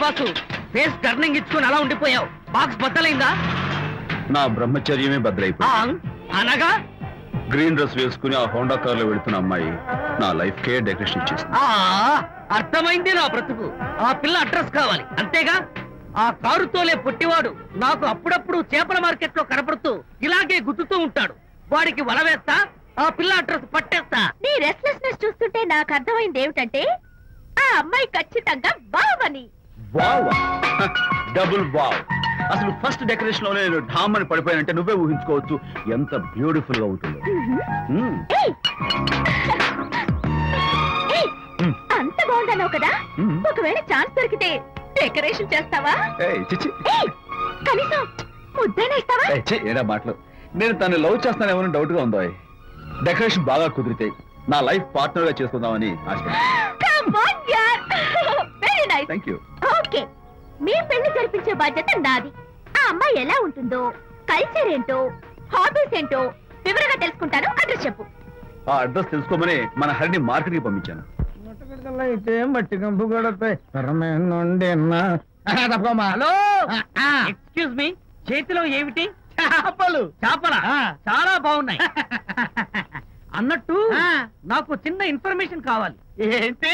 Boss face turning ఇచ్చుకుని అలా ఉండిపోయావు. Box బద్దలైందా? నా బ్రహ్మచర్యమే బద్దలైపోయింది. అనగా గ్రీన్ డ్రెస్ వేసుకుని ఆ హోండా కార్ లో వెళుతున్న అమ్మాయి నా లైఫ్ కే డెకరేషన్ ఇచ్చేసింది. అర్థమైంది నా బ్రతుకు. ఆ పిల్ల అడ్రస్ కావాలి అంతేగా? ఆ కారుతోలే పొట్టివాడు నాకు అప్పుడప్పుడు చేపల మార్కెట్ లో కనపడుతూ ఇలాగే గుద్దుతూ ఉంటాడు. వాడికి వల వేస్తా, ఆ పిల్ల అడ్రస్ పట్టేస్తా. నీ రెస్ట్లెస్నెస్ చూస్తుంటే నాకు అర్థమైంది ఏమిటంటే ఆ అమ్మాయి ఖచ్చితంగా బావని. Wow, double wow. అసలు ఫస్ట్ డెకరేషన్ లోనే నేను ఢామ్ అని పడిపోయానంటే నువ్వే ఊహించుకోవచ్చు ఎంత బ్యూటిఫుల్ గా ఉంటుందో. అంత బాగుందన్నావు కదా, ఒకవేళ ఛాన్స్ దొరికితే డెకరేషన్ చేస్తావా? కనీసం ముద్దైనా ఇస్తావా? ఏడా మాటలు. నేను తను లవ్ చేస్తానేమో డౌట్ గా ఉందో. డెకరేషన్ బాగా కుదిరితే నా లైఫ్ పార్ట్నర్ గా చేసుకుందామని ఓకే, మీ పెళ్లి జరిపించే బాధ్యత నాది. ఆ అమ్మాయి ఎలా ఉంటుందో, కల్చర్ ఏంటో, హాబీస్ ఏంటో వివరంగా తెలుసుకుంటాను. అడ్రస్ చెప్పు. ఆ అడ్రస్ తెలుసుకోమని మన హరిని మార్కెట్ కి పంపించాను. అయితే మట్టి కంపు కూడా హలో, ఎక్స్క్యూజ్ మీ, చేతిలో ఏమిటి? చేపలు. చేపలా? చాలా బాగున్నాయి. అన్నట్టు నాకు చిన్న ఇన్ఫర్మేషన్ కావాలి. ఏంటి?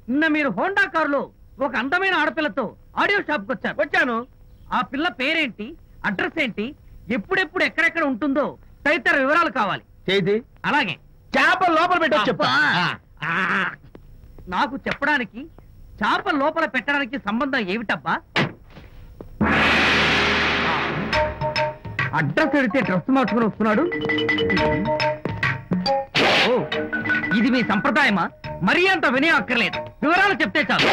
నిన్న మీరు హోండా కారులో ఒక అందమైన ఆడపిల్లతో ఆడియో షాప్ కు వచ్చాను. ఆ పిల్ల పేరేంటి, అడ్రస్ ఏంటి, ఎప్పుడెప్పుడు ఎక్కడెక్కడ ఉంటుందో తదితర వివరాలు కావాలి. చేతి అలాగే. చేపలు లోపల పెట్టచ్చు చెప్తా. నాకు చెప్పడానికి చేప లోపల పెట్టడానికి సంబంధం ఏమిటబ్బా? అడ్రస్ అడిగితే డ్రెస్ మార్చుకుని వస్తున్నాడు. ఓ, ఇది మీ సంప్రదాయమా? మరీ అంత వినయం అక్కర్లేదు, వివరాలు చెప్తే చాలు.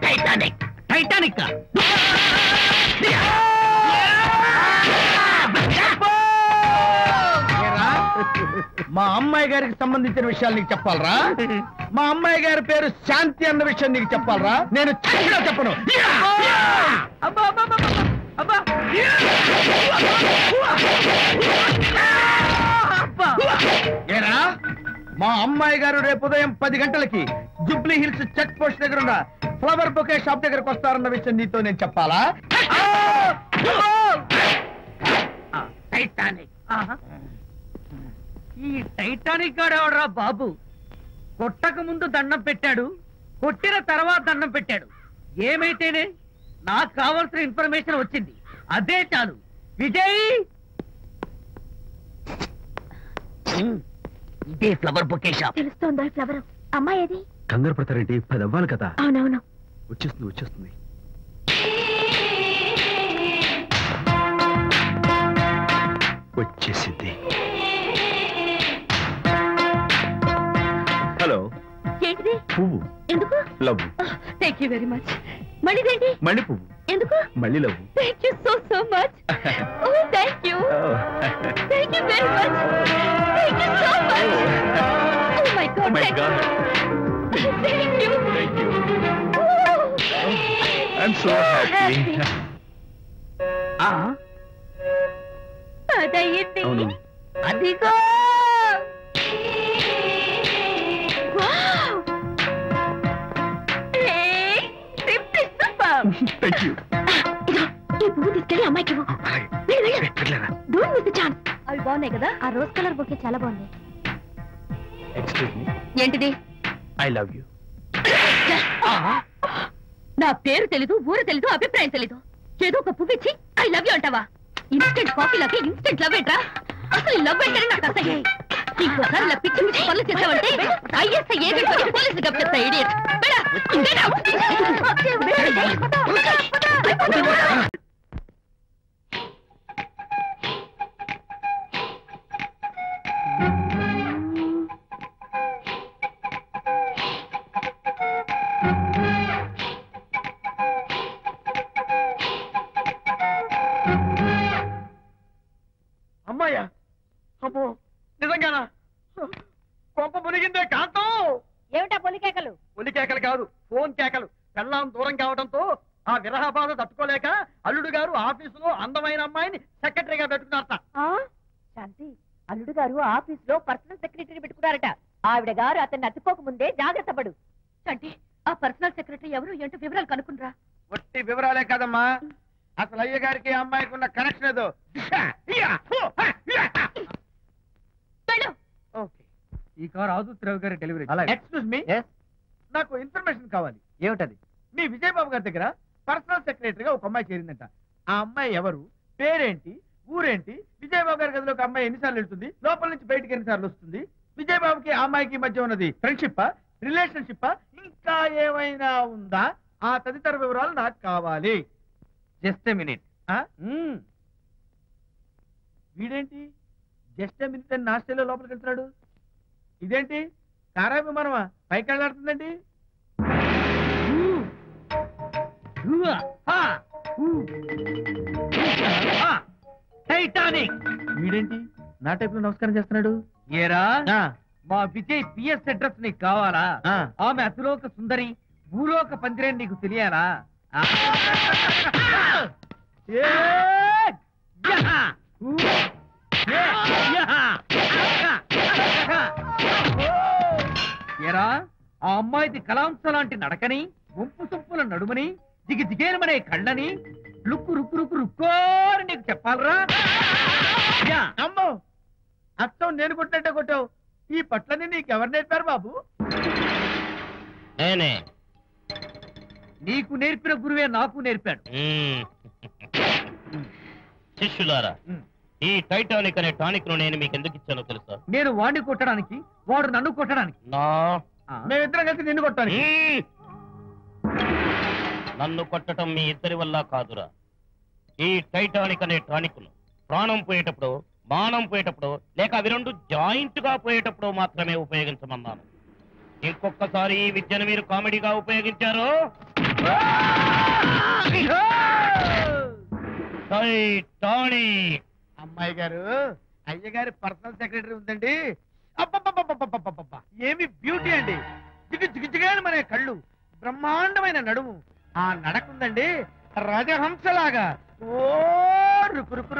టైటానిక్. టైటానిక్ మా అమ్మాయి గారికి సంబంధించిన విషయాలు నీకు చెప్పాలరా? మా అమ్మాయి గారి పేరు శాంతి అన్న విషయం నీకు చెప్పాలరా? నేను చెప్పను. ఏరా, మా అమ్మాయి గారు రేపు ఉదయం 10 గంటలకి జూబ్లీ హిల్స్ చెక్ పోస్ట్ దగ్గర ఉన్న ఫ్లవర్ బొకే షాప్ దగ్గరకు వస్తారన్న విషయం నీతో నేను చెప్పాలా? టైటానిక్. ఈ టైటానిక్ గాడెవడరా బాబు? కొట్టక ముందు దండం పెట్టాడు, కొట్టిన తర్వాత దండం పెట్టాడు. ఏమైతేనే నాకు కావాల్సిన ఇన్ఫర్మేషన్ వచ్చింది, అదే చాలు. విజయ్, ఇదే ఫ్లవర్ బొకే షాప్. తెలుస్తోందా ఫ్లవర్? అమ్మాయి ఏది? కంగారు పడతారేంటి? 10 అవ్వాలి కదా. అవునవును, వచ్చేస్తుంది వచ్చేస్తుంది. వచ్చేసింది. హలో. ఏంటిది? పువ్వు. ఎందుకు? Love. Thank you very much. మళ్ళీదేంటి? మళ్ళీ పువ్వు. ఎందుకు? మళ్ళీ love. Thank you so much. Oh thank you. Thank you very much. Thank you so much. Oh my God. My God. Thank you. Thank you. I am so happy. అదయ్యింది. అవును. అదిగో. Thank you. ఈ పువ్వు తీసుకెళ్ళి అమ్మాయికి డోంట్ మిస్ ది ఛాన్స్. అవి బాగున్నాయి కదా? ఆ రోజ్ కలర్ బొకే చాలా బాగుంది. Excuse me. ఏంటిది? I love you. నా పేరు తెలీదు, ఊరు తెలీదు, అభిప్రాయం తెలీదు. ఏదో ఒక పువ్వు ఇచ్చి ఐ లవ్ యూ అంటావా? ఇన్స్టెంట్ కాఫీ లాగే ఇన్స్టెంట్ లవ్ ఏంట్రా? అసలు లవ్ ఏంటని నాకు అసహ్యం. ఇంకోసారి ఇలా పిచ్చి పిచ్చి పనులు చేసావంటే ఐఎస్ఐ ఏజెంట్ పోలీసులు గప్పిస్తా. ఇడియట్. అమ్మాయ్యా, అమ్మో, నిజంగానా? కొంప మునిగిందే కాంతం. ఏమిటా పొలికేకలు? పులి కేకలు కాదు, ఫోన్ కేకలు. పెళ్ళాం దూరం కావడంతో ఆ విరహ బాధ తట్టుకోలేక అల్లుడు గారు ఆఫీసులో అందమైన అమ్మాయిని సెక్రటరీగా పెట్టుకున్నారట. శాంతి, అల్లుడు గారు ఆఫీసులో పర్సనల్ సెక్రటరీ పెట్టుకున్నారట. ఆవిడ గారు అతన్ని అతుక్కోక ముందే జాగ్రత్త పడు. అంటే ఆ పర్సనల్ సెక్రటరీ ఎవరు ఏంటో వివరాలు కనుక్కునరా? ఒట్టి వివరాలే కదమ్మా, అసలు అయ్య గారికి అమ్మాయికి ఉన్న కనెక్షన్ ఏదో. ఓకే, ఈ కార్ అవధూత్ రావు గారి డెలివరీ. ఎక్స్క్యూజ్ మీ, నాకు ఇన్ఫర్మేషన్ కావాలి. ఏమిటది? మీ విజయబాబు గారి దగ్గర పర్సనల్ సెక్రటరీగా ఒక అమ్మాయి చేరిందంట. ఆ అమ్మాయి ఎవరు, పేరేంటి, ఊరేంటి, విజయబాబు గారి గదిలోకి అమ్మాయి ఎన్నిసార్లు వెళ్తుంది, లోపల నుంచి బయటికి ఎన్నిసార్లు వస్తుంది, విజయబాబుకి ఆ అమ్మాయికి మధ్య ఉన్నది ఫ్రెండ్షిప్, రిలేషన్షిప్, ఇంకా ఏమైనా ఉందా, ఆ తదితర వివరాలు నాకు కావాలి. Just a minute. వీడేంటి జస్ట్ మినిట్ అని నాస్టేలో లోపలికి వెళ్తున్నాడు? ఇదేంటి కారా విమానమా పైకి వెళ్ళాడుతుందండి? టైటానిక్. వీడేంటి నా టైప్ లో నమస్కారం చేస్తున్నాడు? ఏరా, మా విజయ్ పిఎస్ అడ్రస్ నీకు కావాలా? ఆమె అతిలోక సుందరి, భూలోక పందిరే నీకు తెలియాలా? ఏరా, ఆ అమ్మాయిది కలాంస లాంటి నడకని, వంపు సొంపుల నడుమని, దిగి దిగేనమనే కళ్ళని, లుక్కు రుక్కు రుక్కు రుక్కోని నీకు చెప్పాలరా? అమ్మో, అత్తం నేను కొట్టినట్టే కొట్టావు. ఈ పట్లని నీకెవరు నేర్పారు బాబు? నేనే. నీకు నేర్పిన గురువే నాకు నేర్పాడు. శిష్యులారా, ఈ టైటానిక్ అనే టానిక్ ను నేను మీకు ఎందుకు ఇచ్చానో తెలుసా? నేను వాడిని కొట్టడానికి, వాడు నన్ను కొట్టడానికి. మేమిద్దరం కలిసి నిన్ను కొట్టాను. నన్ను కొట్టడం మీ ఇద్దరి వల్ల కాదురా. ఈ టైటానిక్ అనే టానిక్ ను ప్రాణం పోయేటప్పుడు, మానం పోయేటప్పుడు, లేక అవి రెండు జాయింట్ గా పోయేటప్పుడు మాత్రమే ఉపయోగించమన్నాను. ఇంకొకసారి ఈ విద్యను మీరు కామెడీగా ఉపయోగించారు, టైటానిక్. అమ్మాయి గారు, అయ్య గారి పర్సనల్ సెక్రటరీ ఉందండి. అబ్బబ్బబ్బబ్బబ్బబ్బబ్బ, ఏమి బ్యూటీ అండి! జిగు జిగుజిగాని మనే కళ్ళు, బ్రహ్మాండమైన నడుము, ఆ నడకుందండి రాజహంసలాగా. ఓ రుకు రుకు